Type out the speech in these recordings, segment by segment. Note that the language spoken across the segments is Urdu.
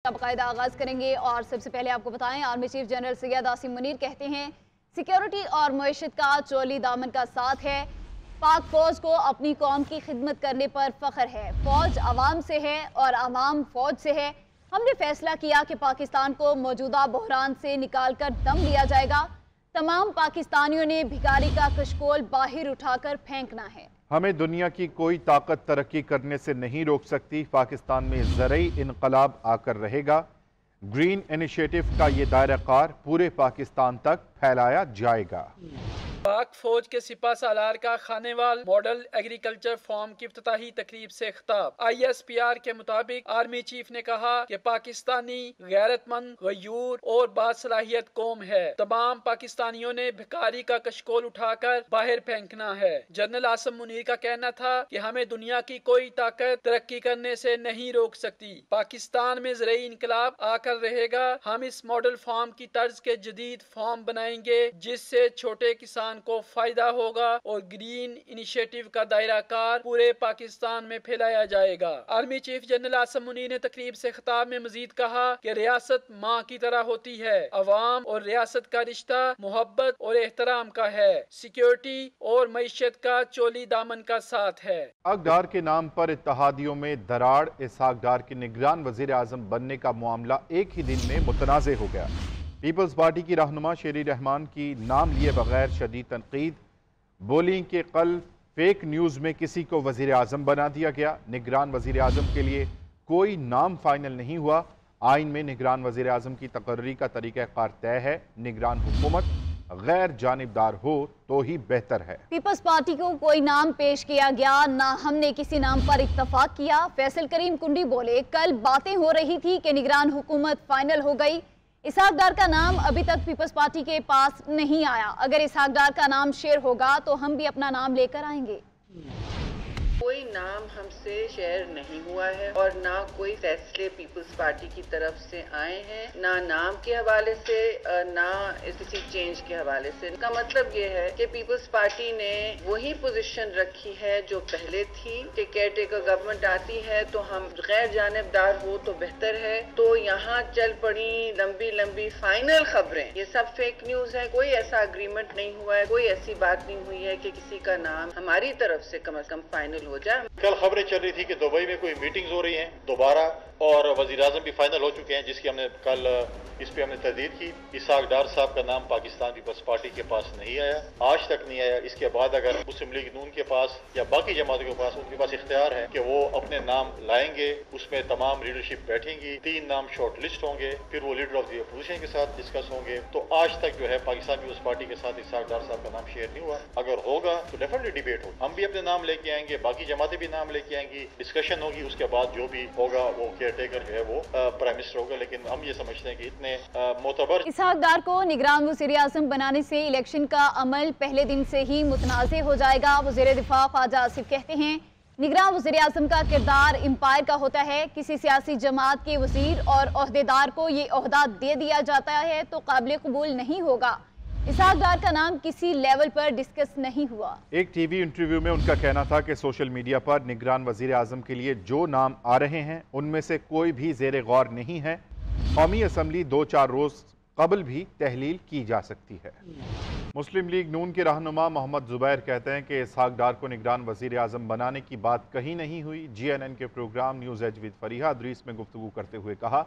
کا باقاعدہ آغاز کریں گے اور سب سے پہلے آپ کو بتائیں army chief general Syed Asim Munir کہتے ہیں سیکیورٹی اور معیشت کا چولی دامن کا ساتھ ہے. پاک فوج کو اپنی قوم کی خدمت کرنے پر فخر ہے. فوج عوام سے ہے اور عوام فوج سے ہے. ہم نے فیصلہ کیا کہ پاکستان کو موجودہ بحران سے نکال کر دم لیا جائے گا. تمام پاکستانیوں نے بھکاری کا کشکول باہر اٹھا کر پھینکنا ہے. ہمیں دنیا کی کوئی طاقت ترقی کرنے سے نہیں روک سکتی. پاکستان میں زرعی انقلاب آ کر رہے گا. گرین انیشیٹو کا یہ دائرہ کار پورے پاکستان تک پھیلایا جائے گا. پاک فوج کے سپاہ سالار کا خانیوال ماڈل ایگریکلچر فارم کی افتتاحی تقریب سے خطاب. ISPR کے مطابق آرمی چیف نے کہا کہ پاکستانی غیرت مند، غیور اور باصلاحیت قوم ہے. تمام پاکستانیوں نے بھکاری کا کشکول اٹھا کر باہر پھینکنا ہے. جنرل عاصم منیر کا کہنا تھا کہ ہمیں دنیا کی کوئی طاقت ترقی کرنے سے نہیں روک سکتی. پاکستان میں زرعی انقلاب آ کر رہے گا. ہم اس ماڈل فارم کی طرز کے جدید فارم بنائیں گے جس سے چھوٹے کسان کو فائدہ ہوگا اور گرین انیشیٹو کا دائرہ کار پورے پاکستان میں پھیلایا جائے گا. Army chief general Asim Munir نے تقریب سے خطاب میں مزید کہا کہ ریاست ماں کی طرح ہوتی ہے. عوام اور ریاست کا رشتہ محبت اور احترام کا ہے. سیکیورٹی اور معیشت کا چولی دامن کا ساتھ ہے. اسحاق ڈار کے نام پر اتحادیوں میں دراڑ. اسحاق ڈار کے نگران وزیر اعظم بننے کا معاملہ ایک ہی دن میں متنازع ہو گیا. پیپلز پارٹی کی رہنما شیری رحمان کی نام لیے بغیر شدید تنقید. بولیں کہ کل فیک نیوز میں کسی کو وزیر اعظم بنا دیا گیا. نگران وزیر اعظم کے لیے کوئی نام فائنل نہیں ہوا. آئین میں نگران وزیر اعظم کی تقرری کا طریقہ کار طے ہے. نگران حکومت غیر جانبدار ہو تو ہی بہتر ہے. پیپلز پارٹی کو کوئی نام پیش کیا گیا نہ ہم نے کسی نام پر اتفاق کیا. فیصل کریم کنڈی بولے کل باتیں ہو رہی تھی کہ نگران حکومت فائنل ہو گئی. اسحاق ڈار کا نام ابھی تک پیپلز پارٹی کے پاس نہیں آیا. اگر اسحاق ڈار کا نام شیئر ہوگا تو ہم بھی اپنا نام لے کر آئیں گے. کوئی نام ہم سے شیئر نہیں ہوا ہے اور نہ کوئی فیصلے پیپلز پارٹی کی طرف سے آئے ہیں، نہ نام کے حوالے سے نہ کسی چینج کے حوالے سے. اس کا مطلب یہ ہے کہ پیپلز پارٹی نے وہی پوزیشن رکھی ہے جو پہلے تھی کہ کیئر ٹیکر گورنمنٹ آتی ہے تو ہم غیر جانبدار ہو تو بہتر ہے. تو یہاں چل پڑی لمبی لمبی فائنل خبریں، یہ سب فیک نیوز ہے. کوئی ایسا اگریمنٹ نہیں ہوا ہے، کوئی ایسی بات نہیں ہوئی ہے کہ کسی کا نام ہماری طرف سے کم از کم فائنل ہو جائے. کل خبریں چل رہی تھی کہ دبئی میں کوئی میٹنگز ہو رہی ہیں دوبارہ اور وزیر اعظم بھی فائنل ہو چکے ہیں جس کی ہم نے کل اس پہ ہم نے تردید کی. اسحاق ڈار صاحب کا نام پاکستان پیپلز پارٹی کے پاس نہیں آیا، آج تک نہیں آیا. اس کے بعد اگر مسلم لیگ نون کے پاس یا باقی جماعتوں کے پاس ان کے پاس اختیار ہے کہ وہ اپنے نام لائیں گے، اس میں تمام لیڈرشپ بیٹھیں گی، 3 نام شارٹ لسٹ ہوں گے، پھر وہ لیڈر آف دی اپوزیشن کے ساتھ ڈسکس ہوں گے. تو آج تک جو ہے پاکستان پیپلز پارٹی کے ساتھ اسحاق ڈار صاحب کا نام شیئر نہیں ہوا. اگر ہوگا تو ڈیفینیٹلی ڈیبیٹ ہوگی. ہم بھی اپنے نام لے کے آئیں گے، باقی جماعتیں بھی نام لے کے آئیں گی، ڈسکشن ہوگی. اس کے بعد جو بھی ہوگا وہ کیئر ٹیکر جو ہے وہ پرائم منسٹر ہوگا. لیکن ہم یہ سمجھتے ہیں کہ اتنے معتبر اسحاق ڈار کو نگران وزیر اعظم بنانے سے الیکشن کا عمل پہلے دن سے ہی متنازع ہو جائے گا. وزیر دفاع خواجہ آصف کہتے ہیں نگران وزیر اعظم کا کردار امپائر کا ہوتا ہے. کسی سیاسی جماعت کے وزیر اور عہدیدار کو یہ عہدہ دے دیا جاتا ہے تو قابل قبول نہیں ہوگا. اسحاق ڈار کا نام کسی لیول پر ڈسکس نہیں ہوا. ایک ٹی وی انٹرویو میں ان کا کہنا تھا کہ سوشل میڈیا پر نگران وزیر اعظم کے لیے جو نام آ رہے ہیں ان میں سے کوئی بھی زیر غور نہیں ہے. قومی اسمبلی 2-4 روز قبل بھی تحلیل کی جا سکتی ہے. مسلم لیگ نون کے رہنما محمد زبیر کہتے ہیں کہ اسحاق ڈار کو نگران وزیر اعظم بنانے کی بات کہیں نہیں ہوئی. GNN کے program News Edge with Fareeha Idrees میں گفتگو کرتے ہوئے کہا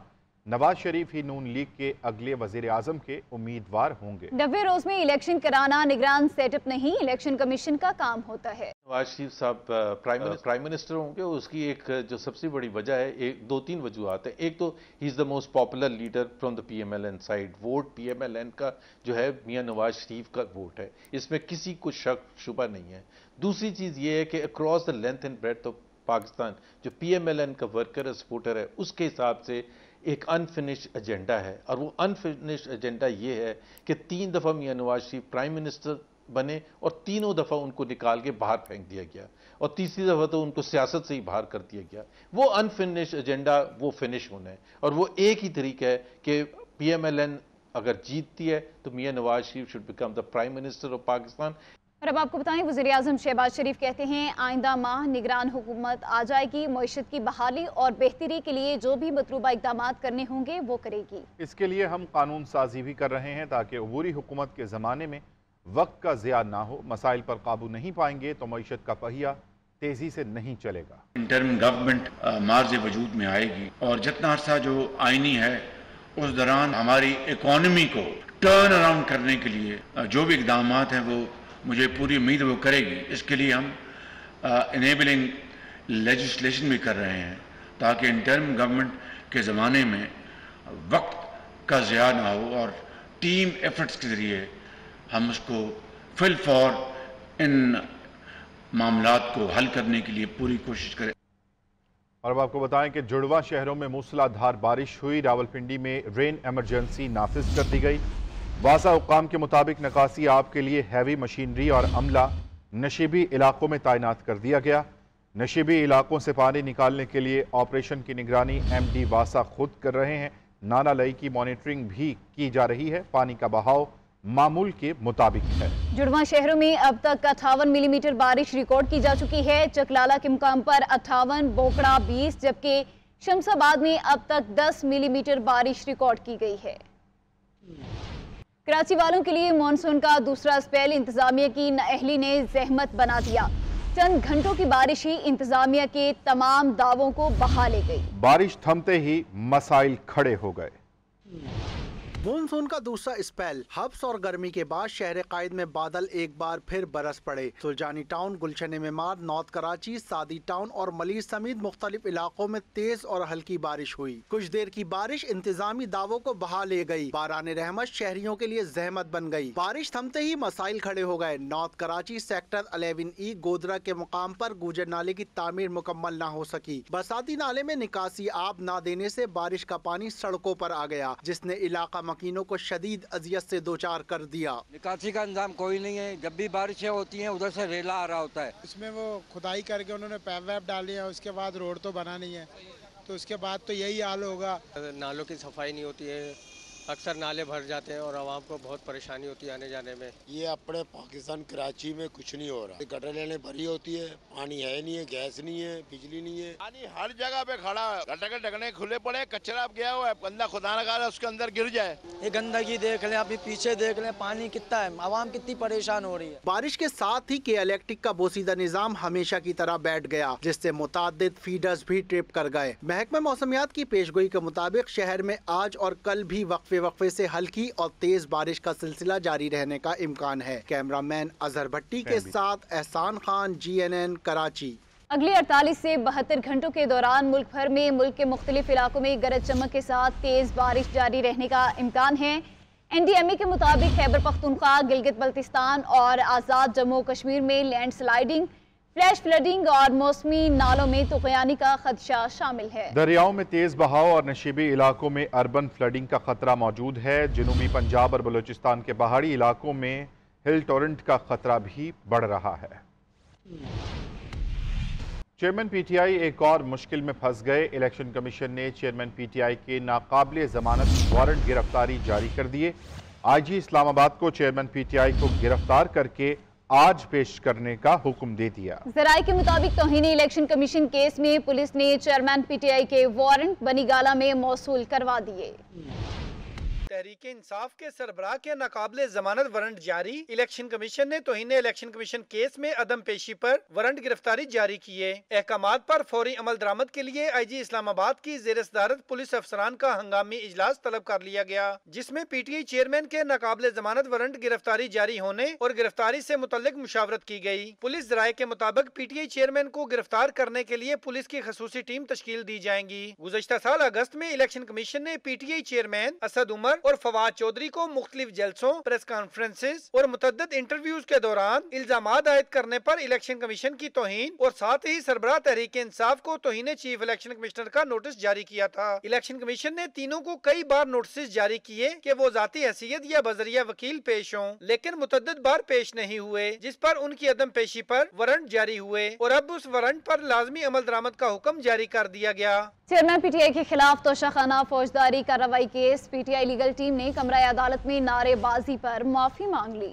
نواز شریف ہی نون لیگ کے اگلے وزیر اعظم کے امیدوار ہوں گے. 90 روز میں الیکشن کرانا نگران سیٹ اپ نہیں، الیکشن کمیشن کا کام ہوتا ہے. نواز شریف صاحب پرائم منسٹر ہوں گے. اس کی ایک جو سب سے بڑی وجہ ہے 2-3 وجوہات ہیں. ایک تو he is the most popular leader from the PMLN side. Vote PMLN کا جو ہے میاں نواز شریف کا ووٹ ہے، اس میں کسی کو شک شبہ نہیں ہے. دوسری چیز یہ ہے کہ across the length and breadth of Pakistan جو PMLN کا ورکر ہے، سپورٹر ہے، اس کے حساب سے ایک انفنشڈ ایجنڈا ہے. اور وہ انفنشڈ ایجنڈا یہ ہے کہ 3 دفعہ میاں نواز شریف پرائم منسٹر بنے اور تینوں دفعہ ان کو نکال کے باہر پھینک دیا گیا اور تیسری دفعہ تو ان کو سیاست سے ہی باہر کر دیا گیا. وہ انفنشڈ ایجنڈا وہ فنش ہونا ہے اور وہ ایک ہی طریقہ ہے کہ PMLN اگر جیتتی ہے تو Mian Nawaz Sharif should become the prime minister of Pakistan. اور اب آپ کو بتائیں وزیراعظم شہباز شریف کہتے ہیں آئندہ ماہ نگران حکومت آ جائے گی، معیشت کی بحالی اور بہتری کے لیے جو بھی مطلوبہ اقدامات کرنے ہوں گے وہ کرے گی۔ اس کے لیے ہم قانون سازی بھی کر رہے ہیں تاکہ عبوری حکومت کے زمانے میں وقت کا ضیاع نہ ہو۔ مسائل پر قابو نہیں پائیں گے تو معیشت کا پہیہ تیزی سے نہیں چلے گا۔ انٹرم گورنمنٹ مارز وجود میں آئے گی اور جتنا عرصہ جو آئینی ہے اس دوران ہماری اکانومی کو ٹرن اراؤنڈ کرنے کے لیے جو بھی اقدامات ہیں وہ مجھے پوری امید وہ کرے گی۔ اس کے لیے ہم انیبلنگ لیجسلیشن بھی کر رہے ہیں تاکہ انٹرم گورنمنٹ کے زمانے میں وقت کا ضیاع نہ ہو اور ٹیم ایفرٹس کے ذریعے ہم اس کو فل فور ان معاملات کو حل کرنے کے لیے پوری کوشش کریں۔ اور اب آپ کو بتائیں کہ جڑواں شہروں میں موسلا دھار بارش ہوئی، راولپنڈی میں رین ایمرجنسی نافذ کر دی گئی۔ واضح حکام کے مطابق نکاسی آب کے لیے ہیوی مشینری اور عملہ نشیبی علاقوں میں تعینات کر دیا گیا۔ نشیبی علاقوں سے پانی نکالنے کے لیے آپریشن کی نگرانی ایم ڈی واسا خود کر رہے ہیں۔ نانا لئی کی مانیٹرنگ بھی کی جا رہی ہے۔ پانی کا بہاؤ معمول کے مطابق ہے۔ جڑواں شہروں میں اب تک 58 ملی میٹر بارش ریکارڈ کی جا چکی ہے۔ چکلالہ کے مقام پر 58، بوکڑا 20 جبکہ شمس آباد میں اب تک 10 ملی میٹر بارش ریکارڈ کی گئی ہے۔ کراچی والوں کے لیے مانسون کا دوسرا اسپیل انتظامیہ کی نااہلی نے زحمت بنا دیا۔ چند گھنٹوں کی بارش ہی انتظامیہ کے تمام دعووں کو بہا لے گئی۔ بارش تھمتے ہی مسائل کھڑے ہو گئے۔ مونسون کا دوسرا اسپیل، حبس اور گرمی کے بعد شہر قائد میں بادل ایک بار پھر برس پڑے۔ سلجانی ٹاؤن، گلشن معمار، نارتھ کراچی، سعدی ٹاؤن اور ملیز سمیت مختلف علاقوں میں تیز اور ہلکی بارش ہوئی۔ کچھ دیر کی بارش انتظامی دعووں کو بہا لے گئی۔ باران رحمت شہریوں کے لیے زحمت بن گئی۔ بارش تھمتے ہی مسائل کھڑے ہو گئے۔ North Karachi sector 11E Godhra کے مقام پر گوجر نالے کی تعمیر مکمل نہ ہو سکی۔ برساتی نالے میں نکاسی آب نہ دینے سے بارش کا پانی سڑکوں پر آ گیا، جس نے علاقہ مکینوں کو شدید اذیت سے دوچار کر دیا۔ نکاسی کا انتظام کوئی نہیں ہے، جب بھی بارشیں ہوتی ہیں ادھر سے ریلا آ رہا ہوتا ہے۔ اس میں وہ کھدائی کر کے انہوں نے پیپ ویپ ڈالی ہے، اس کے بعد روڈ تو بنا نہیں ہے، تو اس کے بعد تو یہی حال ہوگا۔ نالوں کی صفائی نہیں ہوتی ہے، اکثر نالے بھر جاتے ہیں اور عوام کو بہت پریشانی ہوتی ہے آنے جانے میں۔ یہ اپنے پاکستان کراچی میں کچھ نہیں ہو رہا۔ گٹر لائنیں بھری ہوتی ہے، پانی ہے نہیں ہے، گیس نہیں ہے، بجلی نہیں ہے، پانی ہر جگہ پہ کھڑا ہے، گٹر کے ڈھکنے کھلے پڑے، کچرا گیا ہوا ہے، بندہ خدا نہ خواستہ اس کے اندر گر جائے۔ یہ گندگی دیکھ لیں، ابھی پیچھے دیکھ لیں، پانی کتنا ہے، عوام کتنی پریشان ہو رہی ہے۔ بارش کے ساتھ ہی کے الیکٹرک کا بوسیدہ نظام ہمیشہ کی طرح بیٹھ گیا، جس سے متعدد فیڈرز بھی ٹرپ کر گئے۔ محکمہ موسمیات کی پیشگوئی کے مطابق شہر میں آج اور کل بھی وقفے سے ہلکی اور تیز بارش کا سلسلہ جاری رہنے کا امکان ہے۔ کیمرہ مین اظہر بھٹی کے ساتھ احسان خان، GNN کراچی۔ اگلے 48 سے 72 گھنٹوں کے دوران ملک بھر میں ملک کے مختلف علاقوں میں گرج چمک کے ساتھ تیز بارش جاری رہنے کا امکان ہے۔ NDMA کے مطابق خیبر پختونخوا، گلگت بلتستان اور آزاد جموں و کشمیر میں لینڈ سلائیڈنگ، فلیش فلڈنگ اور موسمی نالوں میں طغیانی کا خدشہ شامل ہے۔ دریاؤں میں تیز بہاؤ اور نشیبی علاقوں میں اربن فلڈنگ کا خطرہ موجود ہے۔ جنوبی پنجاب اور بلوچستان کے پہاڑی علاقوں میں ہل ٹورنٹ کا خطرہ بھی بڑھ رہا ہے۔ چیئرمین PTI ایک اور مشکل میں پھنس گئے۔ الیکشن کمیشن نے چیئرمین PTI کے ناقابل ضمانت وارنٹ گرفتاری جاری کر دیے۔ IG اسلام آباد کو چیئرمین PTI کو گرفتار کر کے آج پیش کرنے کا حکم دے دیا۔ ذرائع کے مطابق توہین الیکشن کمیشن کیس میں پولیس نے چیئرمین PTI کے وارنٹ بنی گالہ میں موصول کروا دیے۔ تحریک انصاف کے سربراہ کے ناقابل ضمانت وارنٹ جاری۔ الیکشن کمیشن نے توہین الیکشن کمیشن کیس میں عدم پیشی پر وارنٹ گرفتاری جاری کیے۔ احکامات پر فوری عمل درآمد کے لیے IG اسلام آباد کی زیر صدارت پولیس افسران کا ہنگامی اجلاس طلب کر لیا گیا، جس میں PTI چیئرمین کے ناقابل ضمانت وارنٹ گرفتاری جاری ہونے اور گرفتاری سے متعلق مشاورت کی گئی۔ پولیس ذرائع کے مطابق PTI چیئرمین کو گرفتار کرنے کے لیے پولیس کی خصوصی ٹیم تشکیل دی جائیں گی۔ گزشتہ سال اگست میں الیکشن کمیشن نے PTI چیئرمین اسد عمر اور فواد چودھری کو مختلف جلسوں، پریس کانفرنسز اور متعدد انٹرویوز کے دوران الزامات عائد کرنے پر الیکشن کمیشن کی توہین اور ساتھ ہی سربراہ تحریک انصاف کو توہین چیف الیکشن کمشنر کا نوٹس جاری کیا تھا۔ الیکشن کمیشن نے تینوں کو کئی بار نوٹسز جاری کیے کہ وہ ذاتی حیثیت یا بذریعہ وکیل پیش ہوں، لیکن متعدد بار پیش نہیں ہوئے، جس پر ان کی عدم پیشی پر وارنٹ جاری ہوئے اور اب اس وارنٹ پر لازمی عمل درآمد کا حکم جاری کر دیا گیا۔ چیئرمین PTI کے خلاف توشہ خانہ فوجداری کارروائی کیس، PTI لیگل ٹیم نے کمرہ عدالت میں نعرے بازی پر معافی مانگ لی۔